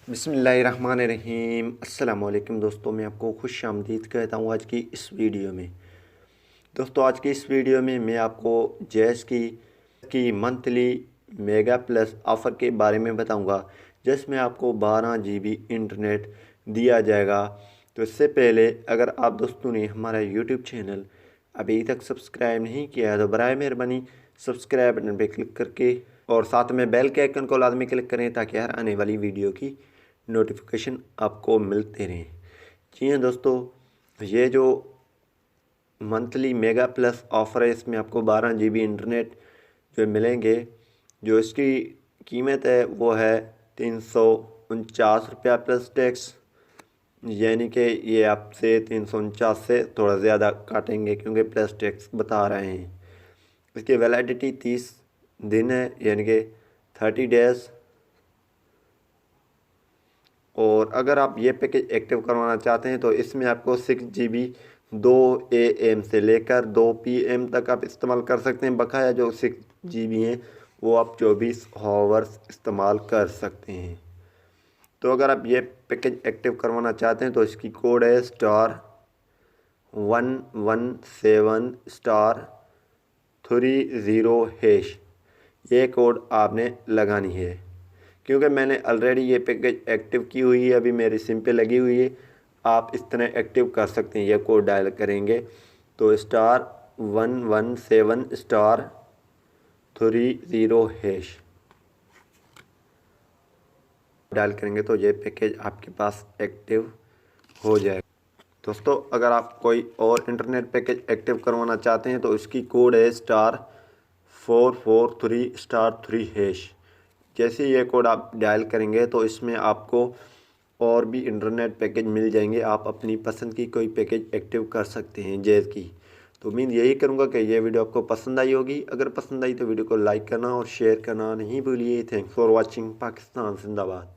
बिस्मिल्लाहिर्रहमानिर्रहीम। अस्सलाम वालेकुम दोस्तों, मैं आपको खुश आमदीद कहता हूँ आज की इस वीडियो में। दोस्तों आज की इस वीडियो में मैं आपको जैस की मंथली मेगा प्लस ऑफ़र के बारे में बताऊँगा, जिसमें आपको 12 GB इंटरनेट दिया जाएगा। तो इससे पहले अगर आप दोस्तों ने हमारा यूट्यूब चैनल अभी तक सब्सक्राइब नहीं किया है तो बराए मेहरबानी सब्सक्राइब बटन पर क्लिक करके और साथ में बेल के आइकन को लाजमी क्लिक करें ताकि हर आने वाली वीडियो की नोटिफिकेशन आपको मिलते रहें। जी हाँ दोस्तों, ये जो मंथली मेगा प्लस ऑफ़र है इसमें आपको 12 GB इंटरनेट जो मिलेंगे। जो इसकी कीमत है वो है 349 रुपया प्लस टैक्स, यानी कि ये आपसे 349 से थोड़ा ज़्यादा काटेंगे क्योंकि प्लस टैक्स बता रहे हैं। इसकी वैलिडिटी 30 दिन है, यानी कि 30 डेज़। और अगर आप ये पैकेज एक्टिव करवाना चाहते हैं तो इसमें आपको 6 GB 2 AM से लेकर 2 PM तक आप इस्तेमाल कर सकते हैं। बकाया जो 6 GB हैं वो आप 24 आवर्स इस्तेमाल कर सकते हैं। तो अगर आप ये पैकेज एक्टिव करवाना चाहते हैं तो इसकी कोड है *117*30#। ये कोड आपने लगानी है क्योंकि मैंने ऑलरेडी ये पैकेज एक्टिव की हुई है, अभी मेरी सिम पे लगी हुई है। आप इस तरह एक्टिव कर सकते हैं। ये कोड डायल करेंगे तो *117*30# डायल करेंगे तो ये पैकेज आपके पास एक्टिव हो जाएगा। दोस्तों अगर आप कोई और इंटरनेट पैकेज एक्टिव करवाना चाहते हैं तो इसकी कोड है *443*3#। जैसे ये कोड आप डायल करेंगे तो इसमें आपको और भी इंटरनेट पैकेज मिल जाएंगे। आप अपनी पसंद की कोई पैकेज एक्टिव कर सकते हैं जैज़ की। तो उम्मीद यही करूँगा कि ये वीडियो आपको पसंद आई होगी। अगर पसंद आई तो वीडियो को लाइक करना और शेयर करना नहीं भूलिए। Thanks for watching. पाकिस्तान जिंदाबाद।